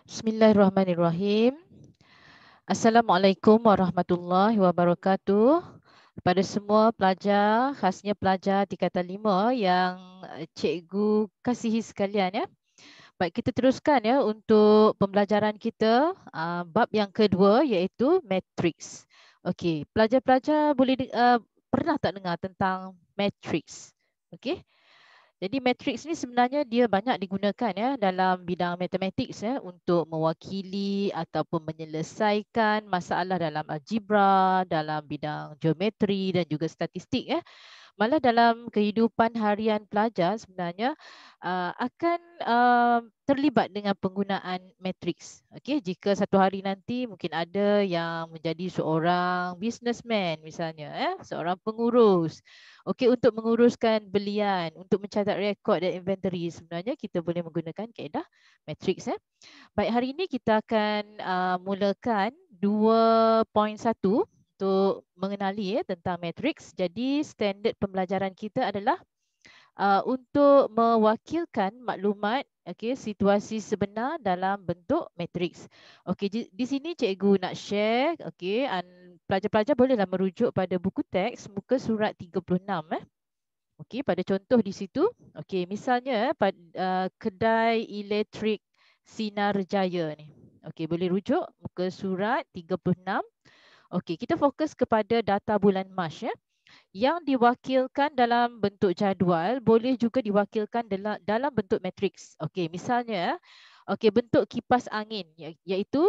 Bismillahirrahmanirrahim. Assalamualaikum warahmatullahi wabarakatuh. Kepada semua pelajar, khasnya pelajar tingkatan 5 yang cikgu kasihi sekalian ya. Baik, kita teruskan ya untuk pembelajaran kita bab yang kedua iaitu matrix. Okey, pelajar-pelajar pernah tak dengar tentang matrix? Okey. Jadi matrix ni sebenarnya dia banyak digunakan ya dalam bidang matematik ya untuk mewakili ataupun menyelesaikan masalah dalam algebra, dalam bidang geometri dan juga statistik ya. Malah dalam kehidupan harian pelajar sebenarnya akan terlibat dengan penggunaan matrix. Okey, jika satu hari nanti mungkin ada yang menjadi seorang businessman misalnya seorang pengurus. Okey, untuk menguruskan belian, untuk mencatat rekod dan inventory sebenarnya kita boleh menggunakan kaedah matrix ya. Baik, hari ini kita akan mulakan 2.1 untuk mengenali tentang matrix. Jadi standard pembelajaran kita adalah untuk mewakilkan maklumat situasi sebenar dalam bentuk matrix. Okey, di sini cikgu nak share pelajar-pelajar bolehlah merujuk pada buku teks muka surat 36 Okey, pada contoh di situ. Okey, misalnya kedai elektrik Sinar Jaya ni. Okey, boleh rujuk muka surat 36. Okey, kita fokus kepada data bulan Mac yang diwakilkan dalam bentuk jadual, boleh juga diwakilkan dalam bentuk matriks. Okey, misalnya bentuk kipas angin iaitu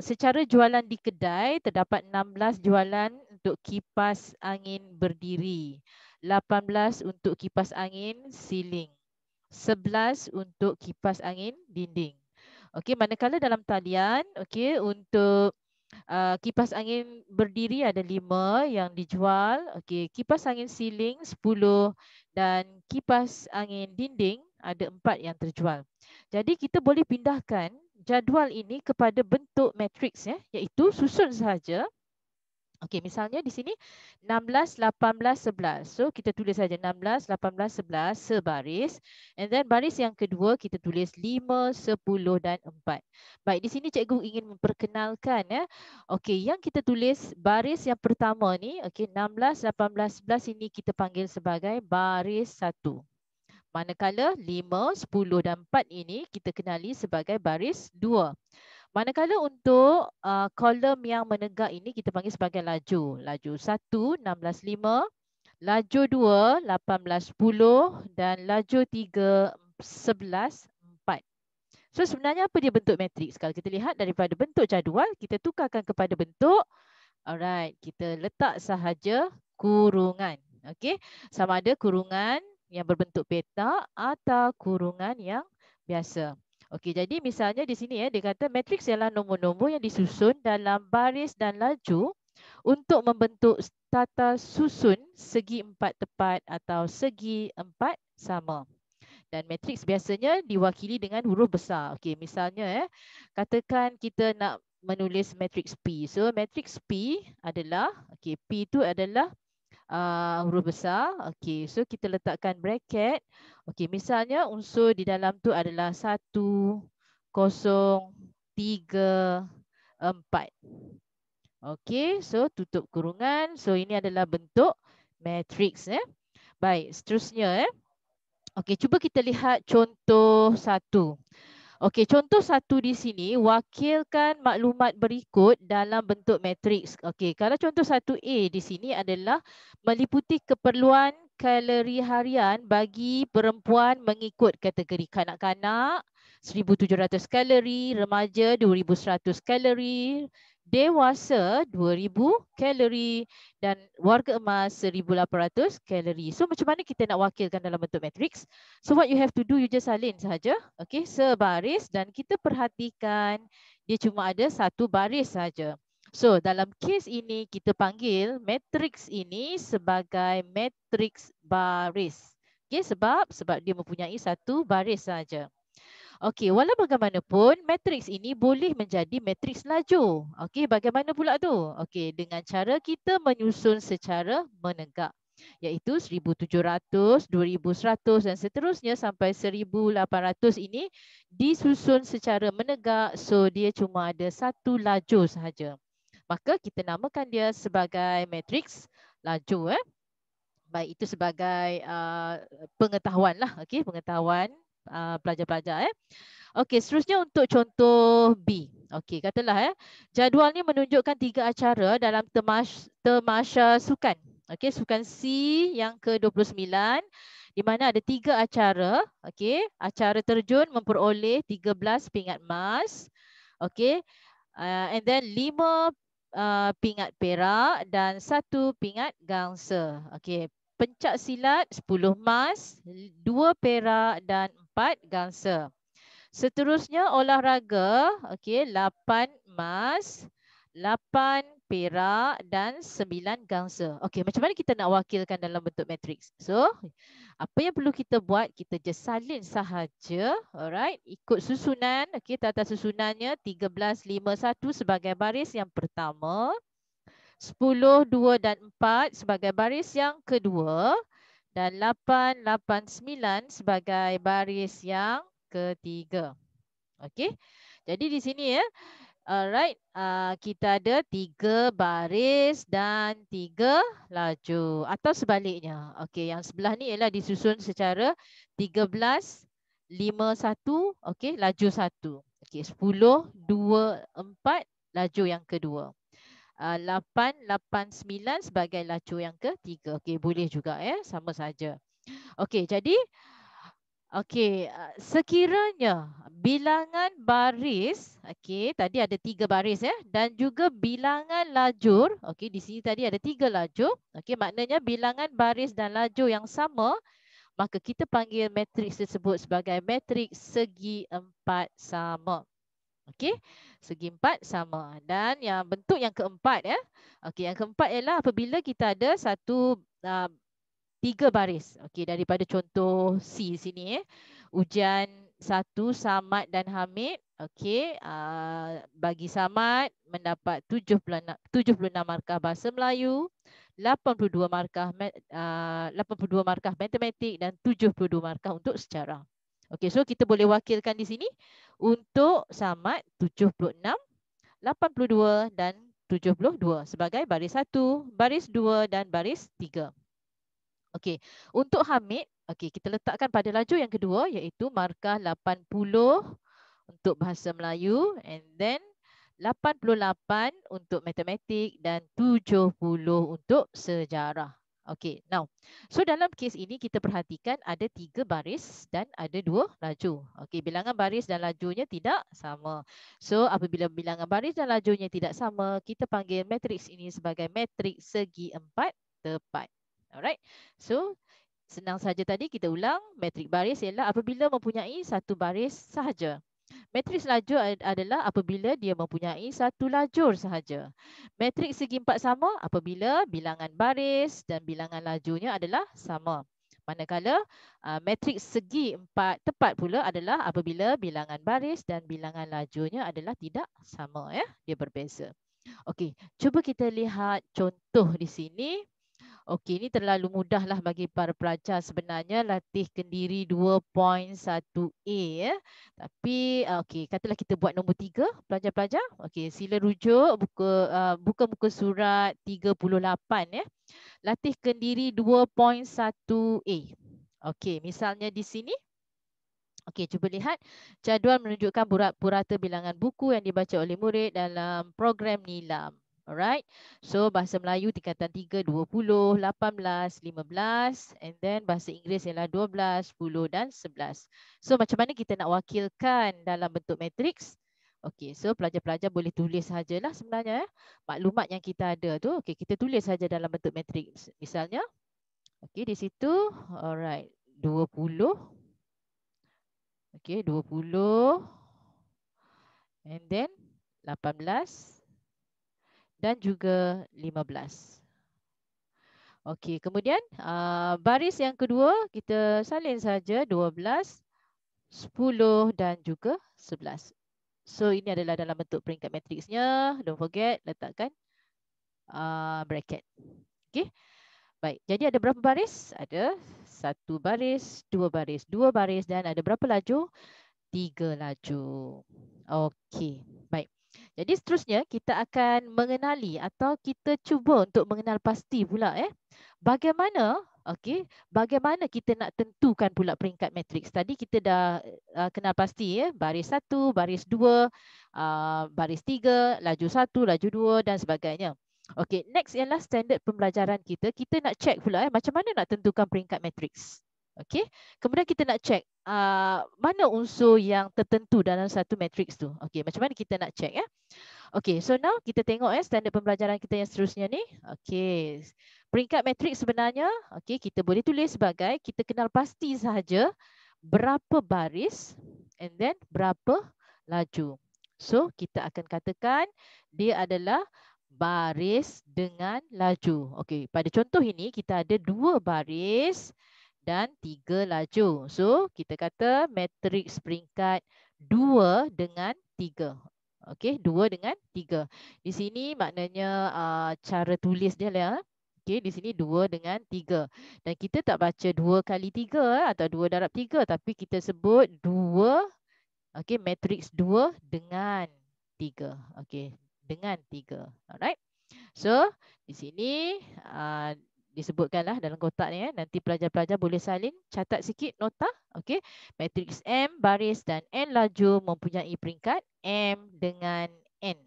secara jualan di kedai terdapat 16 jualan untuk kipas angin berdiri, 18 untuk kipas angin siling, 11 untuk kipas angin dinding. Okey, manakala dalam talian untuk kipas angin berdiri ada 5 yang dijual. Okey, kipas angin siling 10 dan kipas angin dinding ada 4 yang terjual. Jadi kita boleh pindahkan jadual ini kepada bentuk matriks iaitu susun sahaja. Okey, misalnya di sini 16, 18, 11. So kita tulis saja 16, 18, 11 sebaris. And then baris yang kedua kita tulis 5, 10 dan 4. Baik, di sini cikgu ingin memperkenalkan Okey, yang kita tulis baris yang pertama ni, 16, 18, 11 ini kita panggil sebagai baris 1. Manakala 5, 10 dan 4 ini kita kenali sebagai baris 2. Manakala untuk kolom yang menegak ini kita panggil sebagai laju. Laju 1, 16.5. Laju 2, 18.10. Dan laju 3, 11.4. So sebenarnya apa dia bentuk matriks? Kalau kita lihat daripada bentuk jadual, kita tukarkan kepada bentuk. Alright, kita letak sahaja kurungan. Okey, sama ada kurungan yang berbentuk petak atau kurungan yang biasa. Okey, jadi misalnya di sini dia kata matriks ialah nombor-nombor yang disusun dalam baris dan laju untuk membentuk tata susun segi empat tepat atau segi empat sama. Dan matriks biasanya diwakili dengan huruf besar. Okey, misalnya katakan kita nak menulis matriks P. So matriks P adalah P itu adalah huruf besar. Okey, so kita letakkan bracket. Okey, misalnya unsur di dalam tu adalah 1, 0, 3, 4. Okey, so tutup kurungan. So ini adalah bentuk matriks Baik, seterusnya Okey, cuba kita lihat contoh 1. Okey, contoh 1 di sini wakilkan maklumat berikut dalam bentuk matriks. Okey, kalau contoh 1A di sini adalah meliputi keperluan kalori harian bagi perempuan mengikut kategori kanak-kanak 1,700 kalori, remaja 2,100 kalori, dewasa 2,000 kalori dan warga emas 1,800 kalori. So macam mana kita nak wakilkan dalam bentuk matriks? So what you have to do, you just salin sahaja. Okey, sebaris dan kita perhatikan dia cuma ada satu baris saja. So dalam kes ini kita panggil matriks ini sebagai matriks baris. Okey, sebab dia mempunyai satu baris saja. Okey, walau bagaimanapun matriks ini boleh menjadi matriks laju. Okey, bagaimana pula tu? Okey, dengan cara kita menyusun secara menegak. iaitu 1700, 2100 dan seterusnya sampai 1800 ini disusun secara menegak, so dia cuma ada satu lajur sahaja. Maka kita namakan dia sebagai matriks lajur. Baik, itu sebagai pengetahuan lah, okey, pengetahuan pelajar-pelajar. Okey, seterusnya untuk contoh B. Okey, katalah jadual ni menunjukkan 3 acara dalam temasya sukan. Okey, sukan C yang ke-29 di mana ada 3 acara. Okey, acara terjun memperoleh 13 pingat emas. Okey, and then 5 pingat perak dan 1 pingat gangsa. Okey, pencak silat 10 emas, 2 perak dan 4 gangsa. Seterusnya olahraga, okey, 8 emas, 8 perak dan 9 gangsa. Okey, macam mana kita nak wakilkan dalam bentuk matriks? So, apa yang perlu kita buat? Kita just salin sahaja, alright, ikut susunan, okey, tata susunannya 13, 5, 1 sebagai baris yang pertama, 10, 2 dan 4 sebagai baris yang kedua dan 8, 8, 9 sebagai baris yang ketiga. Okey. Jadi di sini alright, kita ada 3 baris dan 3 laju atau sebaliknya. Okey, yang sebelah ni ialah disusun secara 13, 5, 1, okey, laju 1. Okey, 10, 2, 4 laju yang kedua. 8, 8, 9 sebagai laju yang ketiga. Okey, boleh juga sama saja. Okey, jadi okey, sekiranya bilangan baris, okey, tadi ada 3 baris dan juga bilangan lajur, okey, di sini tadi ada 3 lajur, okey, maknanya bilangan baris dan lajur yang sama, maka kita panggil matriks tersebut sebagai matriks segi 4 sama. Okey, segi 4 sama. Dan yang bentuk yang keempat okey, yang keempat ialah apabila kita ada satu 3 baris. Okey, daripada contoh C sini ujian 1 Samad dan Hamid. Okey, bagi Samad mendapat 76 markah bahasa Melayu, 82 markah 82 markah matematik dan 72 markah untuk sejarah. Okey, so kita boleh wakilkan di sini untuk Samad 76, 82 dan 72 sebagai baris 1, baris 2 dan baris 3. Okey, untuk Hamid, okey, kita letakkan pada laju yang kedua iaitu markah 80 untuk bahasa Melayu and then 88 untuk matematik dan 70 untuk sejarah. Okey, now, so dalam kes ini kita perhatikan ada 3 baris dan ada 2 laju. Okey, bilangan baris dan lajunya tidak sama. So, apabila bilangan baris dan lajunya tidak sama, kita panggil matriks ini sebagai matriks segi 4 tepat. Alright, so senang saja tadi kita ulang. Matrik baris ialah apabila mempunyai satu baris sahaja. Matriks lajur adalah apabila dia mempunyai satu lajur sahaja. Matriks segi 4 sama apabila bilangan baris dan bilangan lajurnya adalah sama. Manakala matriks segi 4 tepat pula adalah apabila bilangan baris dan bilangan lajurnya adalah tidak sama. Dia berbeza. Okey, cuba kita lihat contoh di sini. Okey, ini terlalu mudahlah bagi para pelajar sebenarnya latih kendiri 2.1A Tapi okey, katalah kita buat nombor 3 pelajar-pelajar. Okey, sila rujuk buka muka surat 38 Latih kendiri 2.1A. Okey, misalnya di sini. Okey, cuba lihat. Jadual menunjukkan purata bilangan buku yang dibaca oleh murid dalam program Nilam. Alright. So bahasa Melayu tingkatan 3 20, 18, 15 and then bahasa Inggeris ialah 12, 10 dan 11. So macam mana kita nak wakilkan dalam bentuk matriks? Okey, so pelajar-pelajar boleh tulis sajalah sebenarnya maklumat yang kita ada tu. Okey, kita tulis saja dalam bentuk matriks. Misalnya okey di situ alright 20 okey 20 and then 18 dan juga 15. Okey, kemudian baris yang kedua kita salin saja 12, 10 dan juga 11. So ini adalah dalam bentuk peringkat matriksnya. Don't forget letakkan bracket. Okey. Baik, jadi ada berapa baris? Ada 1 baris, 2 baris, 2 baris dan ada berapa laju? 3 laju. Okey, baik. Jadi seterusnya kita akan mengenali atau kita cuba untuk mengenal pasti pula bagaimana bagaimana kita nak tentukan pula peringkat matriks. Tadi kita dah kenal pasti baris 1, baris 2, baris 3, laju 1, laju 2 dan sebagainya. Okey, next ialah standard pembelajaran kita. Kita nak check pula macam mana nak tentukan peringkat matriks. Okey. Kemudian kita nak check mana unsur yang tertentu dalam satu matriks tu. Okey, macam mana kita nak check Okey, so now kita tengok standard pembelajaran kita yang seterusnya ni. Okey. Peringkat matriks sebenarnya kita boleh tulis sebagai kita kenal pasti sahaja berapa baris and then berapa laju. So kita akan katakan dia adalah baris dengan laju. Okey, pada contoh ini kita ada 2 baris dan 3 laju. So kita kata matriks peringkat 2 dengan 3. Okey, 2 dengan 3. Di sini maknanya cara tulis dia lah. Okey, di sini 2 dengan 3. Dan kita tak baca 2 kali 3 atau 2 darab 3 tapi kita sebut 2 matriks 2 dengan 3. Okey, dengan 3. Alright. So, di sini disebutkanlah dalam kotak ni nanti pelajar-pelajar boleh salin catat sikit nota. Okey, matriks M baris dan N laju mempunyai peringkat M dengan N.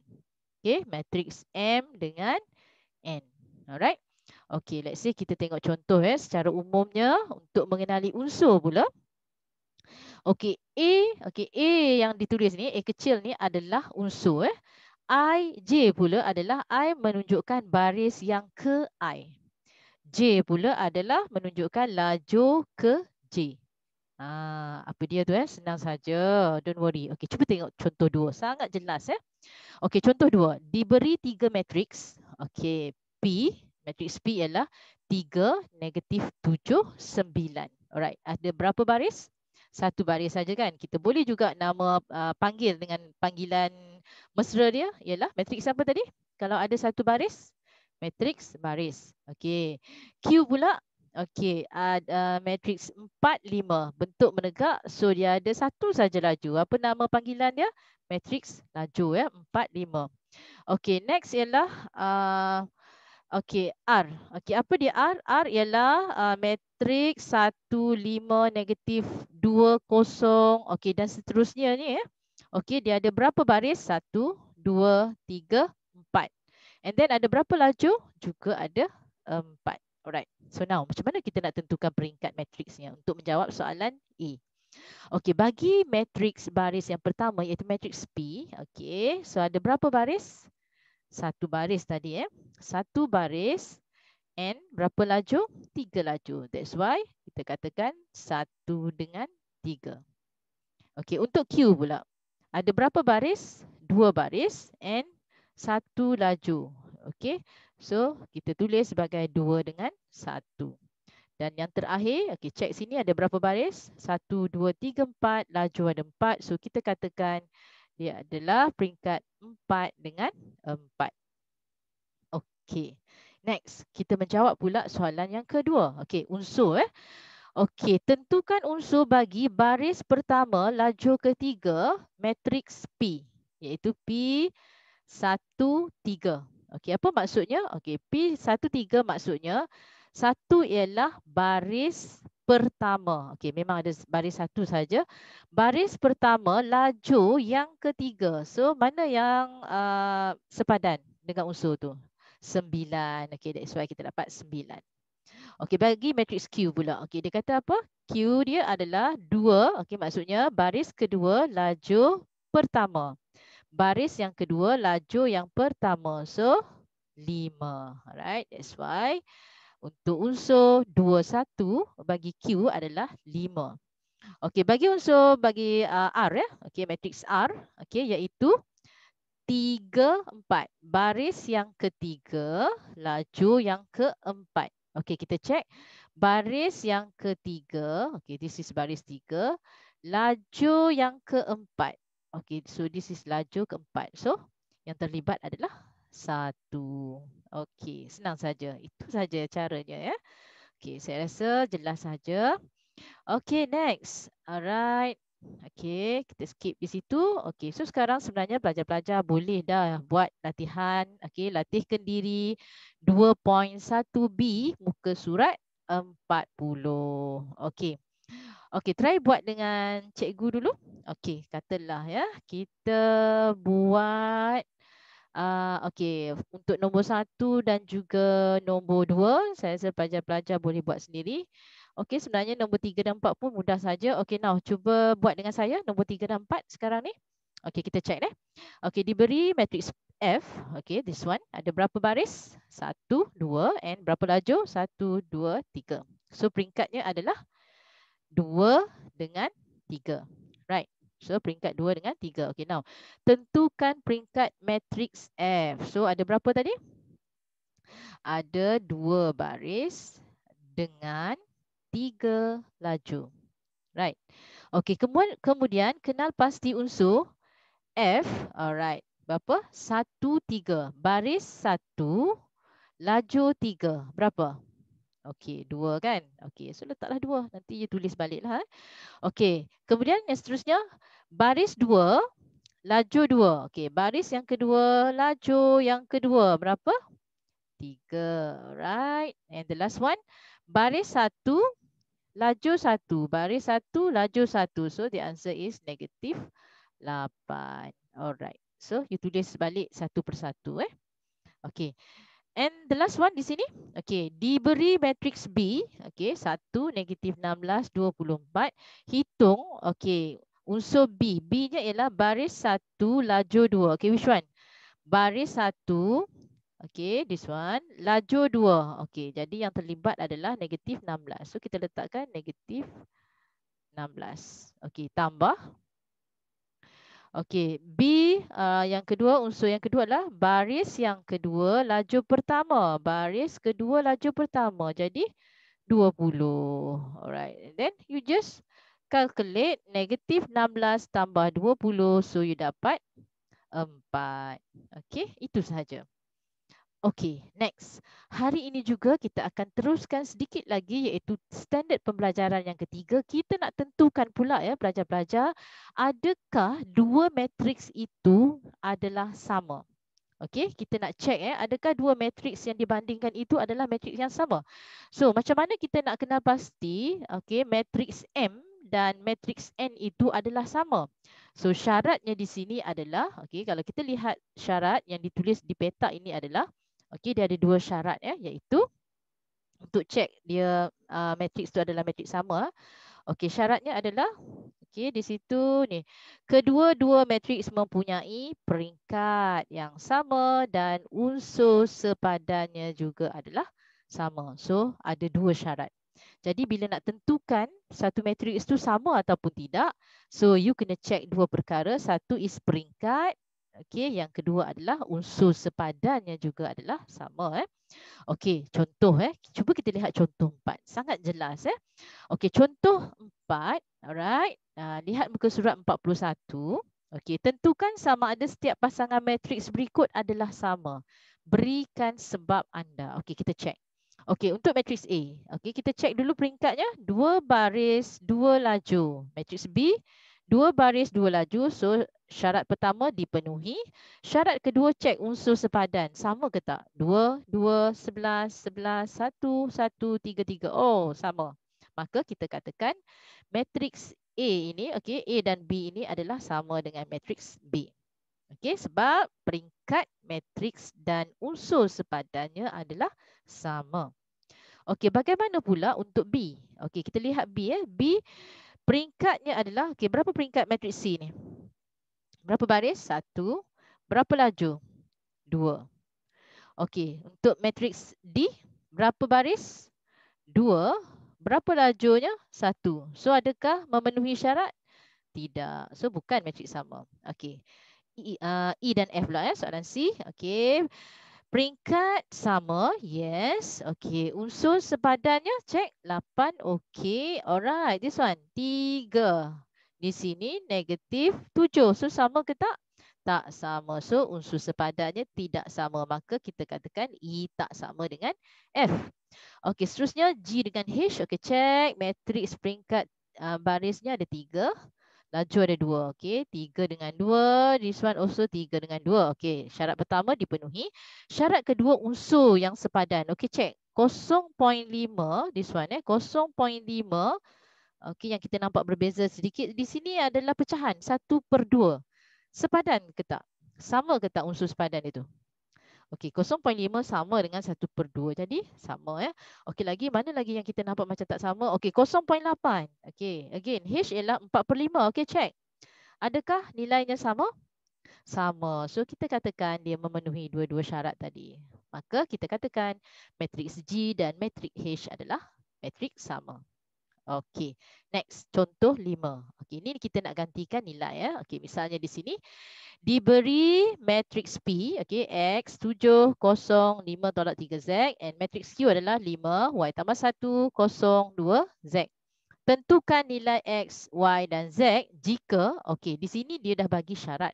Okey, matriks M dengan N. Alright. Okey, let's say kita tengok contoh secara umumnya untuk mengenali unsur pula. Okey, A yang ditulis ni, A kecil ni adalah unsur I, J pula adalah I menunjukkan baris yang ke I. J pula adalah menunjukkan laju ke J. Apa dia tu senang saja. Don't worry. Okey, cuba tengok contoh 2. Sangat jelas Okey, contoh 2. Diberi 3 matriks. Okey, P, matriks P ialah 3, negatif 7, 9. Alright, ada berapa baris? 1 baris saja kan. Kita boleh juga nama panggil dengan panggilan mesra dia ialah matriks apa tadi? Kalau ada 1 baris, matriks baris. Okey. Q pula okey, ada matriks 4, 5. Bentuk menegak, so dia ada 1 saja laju. Apa nama panggilan dia? Matriks laju 4, 5. Okey, next ialah okey, R. Okey, apa dia R? R ialah matriks 1, 5, negatif 2, 0. Okey, dan seterusnya ni Okey, dia ada berapa baris? 1, 2, 3, 4. And then ada berapa laju? Juga ada 4. Alright. So now, macam mana kita nak tentukan peringkat matriksnya untuk menjawab soalan A? Okey, bagi matriks baris yang pertama iaitu matriks P. Okey, so ada berapa baris? 1 baris tadi 1 baris and berapa laju? 3 laju. That's why kita katakan 1 dengan 3. Okey, untuk Q pula. Ada berapa baris? 2 baris and 1 laju. Okey. So, kita tulis sebagai 2 dengan 1. Dan yang terakhir, okey, cek sini ada berapa baris? 1, 2, 3, 4. Laju ada 4. So, kita katakan dia adalah peringkat 4 dengan 4. Okey. Next, kita menjawab pula soalan yang kedua. Okey, unsur Okey, tentukan unsur bagi baris pertama laju ketiga matriks P, iaitu P1, 3. Okey, apa maksudnya? Okey, P1, 3 maksudnya satu ialah baris pertama. Okey, memang ada baris 1 saja. Baris pertama laju yang ketiga. So, mana yang sepadan dengan unsur tu? 9. Okey, that's why kita dapat 9. Okey, bagi matriks Q pula. Okey, dia kata apa? Q dia adalah 2. Okey, maksudnya baris kedua laju pertama. Baris yang kedua laju yang pertama. So, 5. Alright, that's why untuk unsur 21 bagi Q adalah 5. Okey, bagi unsur bagi R Okey, matriks R iaitu 3, 4. Baris yang ketiga, laju yang keempat. Okey, kita cek. Baris yang ketiga, okey, this is baris 3. Laju yang keempat. Okey, so this is laju keempat. So, yang terlibat adalah 1. Okey, senang saja. Itu saja caranya ya. Okey, saya rasa jelas saja. Okey, next. Alright. Okey, kita skip di situ. Okey, so sekarang sebenarnya pelajar-pelajar boleh dah buat latihan. Okey, latihkan diri 2.1B muka surat 40. Okey. Okey, try buat dengan cikgu dulu. Okey, katalah ya, kita buat okey, untuk nombor 1 dan juga nombor 2, saya rasa pelajar-pelajar boleh buat sendiri. Okey, sebenarnya nombor 3 dan 4 pun mudah saja. Okey, now cuba buat dengan saya nombor 3 dan 4 sekarang ni. Okey, kita check eh. Okey, diberi matriks F. Okey, this one. Ada berapa baris? 1, 2 and berapa lajur? 1, 2, 3. So peringkatnya adalah 2 dengan 3. Right. So peringkat 2 dengan 3. Okay, now tentukan peringkat matriks F. So ada berapa tadi? Ada 2 baris dengan 3 laju. Right. Okay, kemudian kenal pasti unsur F. Alright. Berapa? 1, 3. Baris 1, laju 3. Berapa? Okey, 2 kan? Okey, so letaklah 2. Nanti you tulis baliklah. Okey, kemudian yang seterusnya baris 2, laju 2. Okey, baris yang kedua, laju yang kedua berapa? 3. Alright. And the last one, baris 1, laju 1. Baris 1, laju 1. So the answer is negatif 8. Alright. So you tulis balik satu persatu Okey. And the last one di sini, okay, diberi matriks B, okay, 1, negatif 16, 24. Hitung, okay, unsur B. B-nya ialah baris 1, laju 2. Okay, which one? Baris 1, okay, this one. Laju 2. Okay, jadi yang terlibat adalah negatif 16. So, kita letakkan negatif 16. Okay, tambah. Okey, B yang kedua, unsur yang kedua adalah baris yang kedua laju pertama. Baris kedua laju pertama. Jadi 20. Alright. And then you just calculate negatif 16 tambah 20. So you dapat 4. Okey, itu sahaja. Okey, next. Hari ini juga kita akan teruskan sedikit lagi iaitu standard pembelajaran yang ketiga. Kita nak tentukan pula ya pelajar-pelajar, adakah dua matriks itu adalah sama? Okey, kita nak check adakah dua matriks yang dibandingkan itu adalah matriks yang sama? So, macam mana kita nak kenal pasti okey matriks M dan matriks N itu adalah sama? So, syaratnya di sini adalah okey kalau kita lihat syarat yang ditulis di peta ini adalah okey, dia ada dua syarat iaitu untuk cek dia matriks itu adalah matriks sama. Okey, syaratnya adalah okey di situ ni. Kedua-dua matriks mempunyai peringkat yang sama dan unsur sepadannya juga adalah sama. So, ada dua syarat. Jadi bila nak tentukan satu matriks itu sama ataupun tidak, so you kena cek dua perkara. Satu is peringkat. Okey, yang kedua adalah unsur sepadannya juga adalah sama Okey, contoh cuba kita lihat contoh 4. Sangat jelas Okey, contoh 4. Alright. Lihat muka surat 41. Okey, tentukan sama ada setiap pasangan matriks berikut adalah sama. Berikan sebab anda. Okey, kita cek. Okey, untuk matriks A. Okey, kita cek dulu peringkatnya. 2 baris, 2 laju. Matriks B, 2 baris, 2 laju. So, syarat pertama dipenuhi. Syarat kedua cek unsur sepadan. Sama ke tak? 2, 2, 11, 11, 1, 1, 3, 3. Oh, sama. Maka kita katakan matriks A ini, okey, A dan B ini adalah sama dengan matriks B. Okey, sebab peringkat matriks dan unsur sepadannya adalah sama. Okey, bagaimana pula untuk B? Okey, kita lihat B B peringkatnya adalah, okey, berapa peringkat matriks C ni? Berapa baris? 1. Berapa laju? 2. Okey, untuk matriks D, berapa baris? 2. Berapa lajunya? 1. So, adakah memenuhi syarat? Tidak. So, bukan matriks sama. Okey. E dan F lah soalan C. Okey. Peringkat sama, yes. Okey, unsur sepadannya cek 8. Okey, alright. This one 3. Di sini negatif 7. So sama ke tak? tak sama. So unsur sepadannya tidak sama. Maka kita katakan E tak sama dengan F. Okey, seterusnya G dengan H. Okey, check. Matriks peringkat barisnya ada 3. Laju ada 2. Okey, 3 dengan 2. This one also 3 dengan 2. Okey, syarat pertama dipenuhi. Syarat kedua unsur yang sepadan. Okey, check. 0.5. This one 0.5. Okey, yang kita nampak berbeza sedikit di sini adalah pecahan 1/2. Sepadan ke tak? Sama ke tak unsur sepadan itu? Okey, 0.5 sama dengan 1/2. Jadi sama ya. Okey, lagi mana lagi yang kita nampak macam tak sama? Okey, 0.8. Okey, again H ialah 4/5. Okey, check. Adakah nilainya sama? Sama. So kita katakan dia memenuhi dua-dua syarat tadi. Maka kita katakan matriks G dan matriks H adalah matriks sama. Okey, next contoh 5. Okey, ini kita nak gantikan nilai ya. Okey, misalnya di sini diberi matriks P, okey, X 7, 0, 5 tolak 3Z and matriks Q adalah 5, Y tambah 1, 0, 2, Z. Tentukan nilai X, Y dan Z jika, okey, di sini dia dah bagi syarat.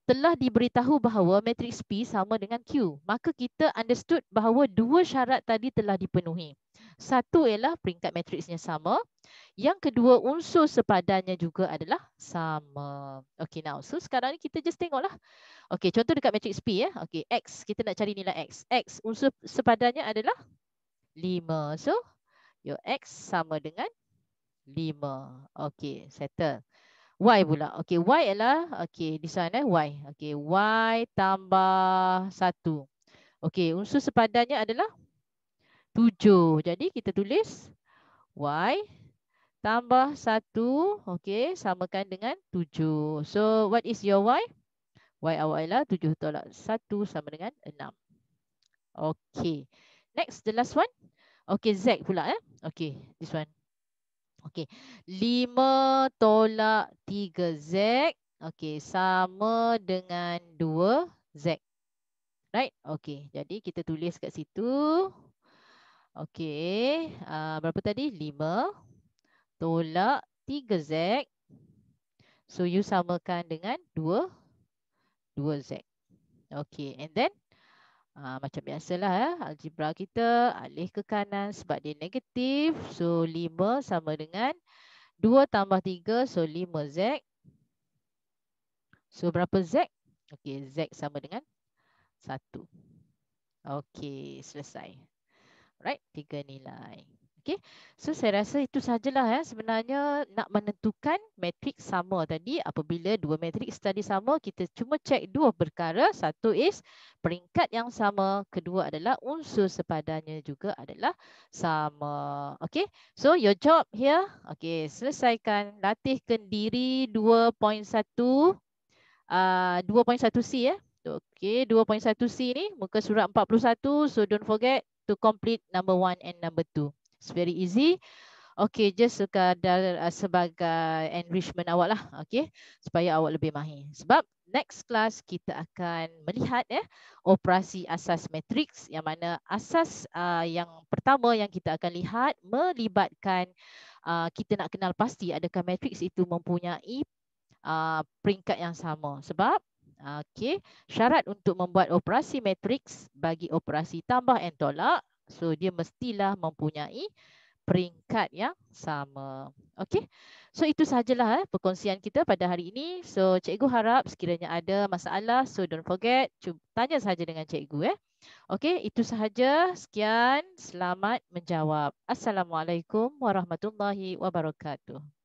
Telah diberitahu bahawa matriks P sama dengan Q. Maka kita understood bahawa dua syarat tadi telah dipenuhi. Satu ialah peringkat matriksnya sama. Yang kedua, unsur sepadannya juga adalah sama. Okay, now. So, sekarang ni kita just tengoklah. Okay, contoh dekat matriks P. Okay, X. Kita nak cari nilai X. X, unsur sepadannya adalah 5. So, your X sama dengan 5. Okay, settle. Y pula. Okay, Y ialah, okay, di sana Y. Okay, Y tambah 1. Okay, unsur sepadannya adalah 7. Jadi, kita tulis Y tambah 1, okay, samakan dengan 7. So, what is your Y? Y awak ialah 7 tolak 1 sama dengan 6. Okay. Next, the last one. Okay, Z pula. Okay, this one. Okay, 5 tolak 3Z. Okay, sama dengan 2Z. Right? Okay, jadi kita tulis kat situ. Okay, berapa tadi? 5 tolak 3Z. So, you samakan dengan 2Z. Okay, and then macam biasalah algebra kita alih ke kanan sebab dia negatif. So, 5 sama dengan 2 tambah 3. So, 5Z. So, berapa Z? Okay, Z sama dengan 1. Okay, selesai. Right, 3 nilai. Okay, so saya rasa itu sajalah sebenarnya nak menentukan matriks sama tadi. Apabila dua matriks tadi sama, kita cuma cek dua perkara. Satu is peringkat yang sama. Kedua adalah unsur sepadannya juga adalah sama. Okay, so your job here. Okay, selesaikan latihkan diri 2.1 2.1C Okay, 2.1C ni muka surat 41. So don't forget to complete number 1 and number 2. It's very easy. Okay, just sekadar sebagai enrichment awak lah. Okay, supaya awak lebih mahir. Sebab next class kita akan melihat operasi asas matriks, yang mana asas yang pertama yang kita akan lihat melibatkan kita nak kenal pasti adakah matriks itu mempunyai peringkat yang sama. Sebab syarat untuk membuat operasi matriks bagi operasi tambah and tolak, so dia mestilah mempunyai peringkat yang sama. Okay, so itu sahajalah perkongsian kita pada hari ini. So cikgu harap sekiranya ada masalah, so don't forget, tanya sahaja dengan cikgu. Okay, itu sahaja. Sekian, selamat menjawab. Assalamualaikum warahmatullahi wabarakatuh.